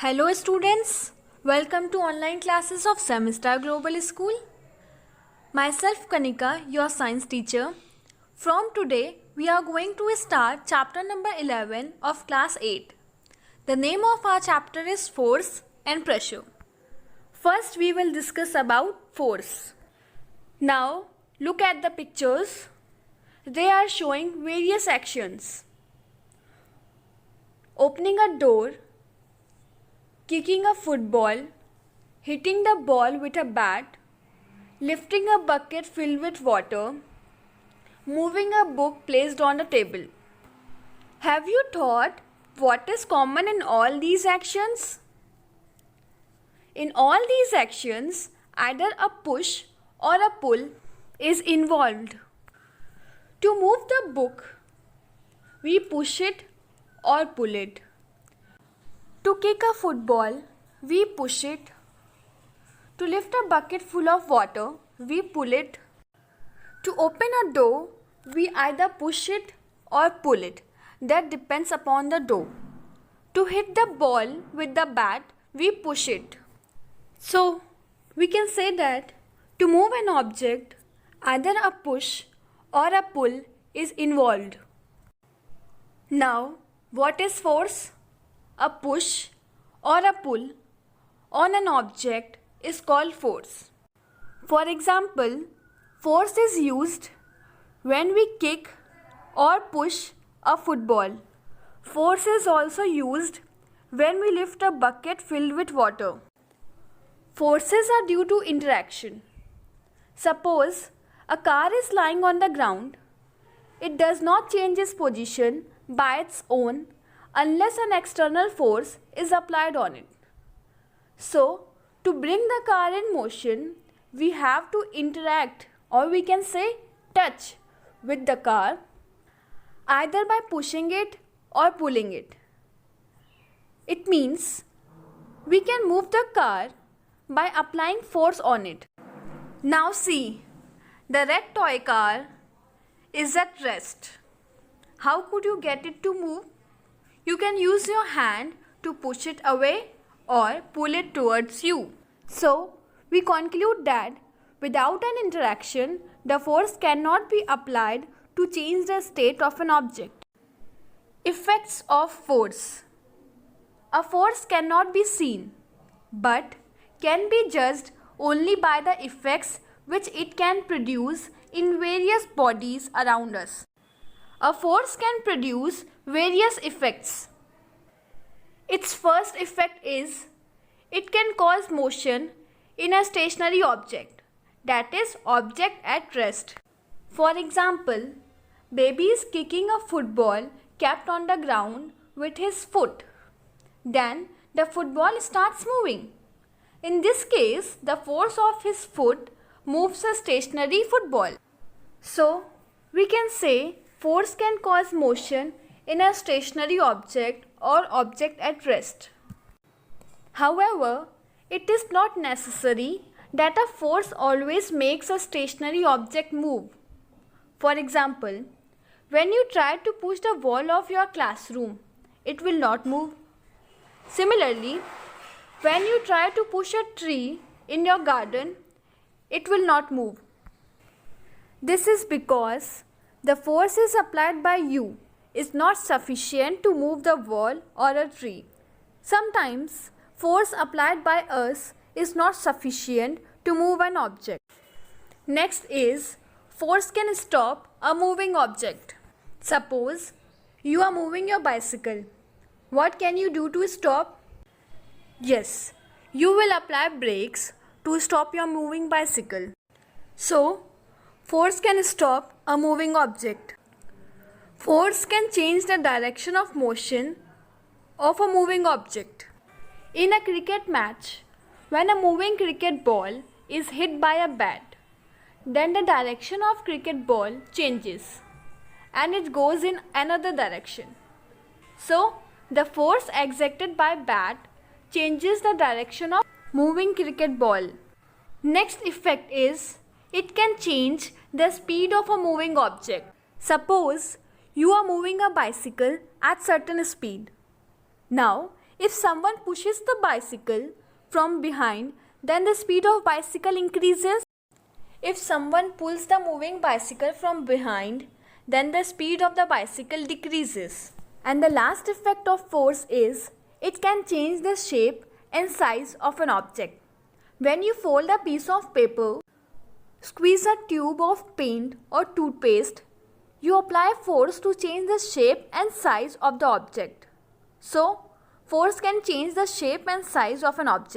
Hello students, welcome to online classes of Semester Global School. Myself Kanika, your science teacher. From today, we are going to start chapter number 11 of class 8. The name of our chapter is Force and Pressure. First, we will discuss about force. Now, look at the pictures. They are showing various actions. Opening a door, kicking a football, hitting the ball with a bat, lifting a bucket filled with water, moving a book placed on a table. Have you thought what is common in all these actions? In all these actions, either a push or a pull is involved. To move the book, we push it or pull it. To kick a football, we push it. To lift a bucket full of water, we pull it. To open a door, we either push it or pull it. That depends upon the door. To hit the ball with the bat, we push it. So, we can say that to move an object, either a push or a pull is involved. Now, what is force? A push or a pull on an object is called force. For example, force is used when we kick or push a football. Force is also used when we lift a bucket filled with water. Forces are due to interaction. Suppose a car is lying on the ground. It does not change its position by its own unless an external force is applied on it. So, to bring the car in motion, we have to interact, or we can say touch, with the car either by pushing it or pulling it. It means we can move the car by applying force on it. Now see, the red toy car is at rest. How could you get it to move? You can use your hand to push it away or pull it towards you. So, we conclude that without an interaction, the force cannot be applied to change the state of an object. Effects of force. A force cannot be seen, but can be judged only by the effects which it can produce in various bodies around us. A force can produce various effects. Its first effect is it can cause motion in a stationary object, that is, object at rest. For example, baby is kicking a football kept on the ground with his foot. Then the football starts moving. In this case, the force of his foot moves a stationary football. So, we can say force can cause motion in a stationary object or object at rest. However, it is not necessary that a force always makes a stationary object move. For example, when you try to push the wall of your classroom, it will not move. Similarly, when you try to push a tree in your garden, it will not move. This is because the force is applied by you is not sufficient to move the wall or a tree. Sometimes, force applied by us is not sufficient to move an object. Next is, force can stop a moving object. Suppose you are moving your bicycle. What can you do to stop? Yes, you will apply brakes to stop your moving bicycle. So, force can stop a moving object. Force can change the direction of motion of a moving object. In a cricket match, when a moving cricket ball is hit by a bat, then the direction of cricket ball changes and it goes in another direction. So, the force exerted by bat changes the direction of moving cricket ball. Next effect is it can change the speed of a moving object. Suppose you are moving a bicycle at certain speed. Now, If someone pushes the bicycle from behind, then the speed of bicycle increases. If someone pulls the moving bicycle from behind, then the speed of the bicycle decreases. And the last effect of force is it can change the shape and size of an object. When you fold a piece of paper, squeeze a tube of paint or toothpaste, you apply force to change the shape and size of the object. So, force can change the shape and size of an object.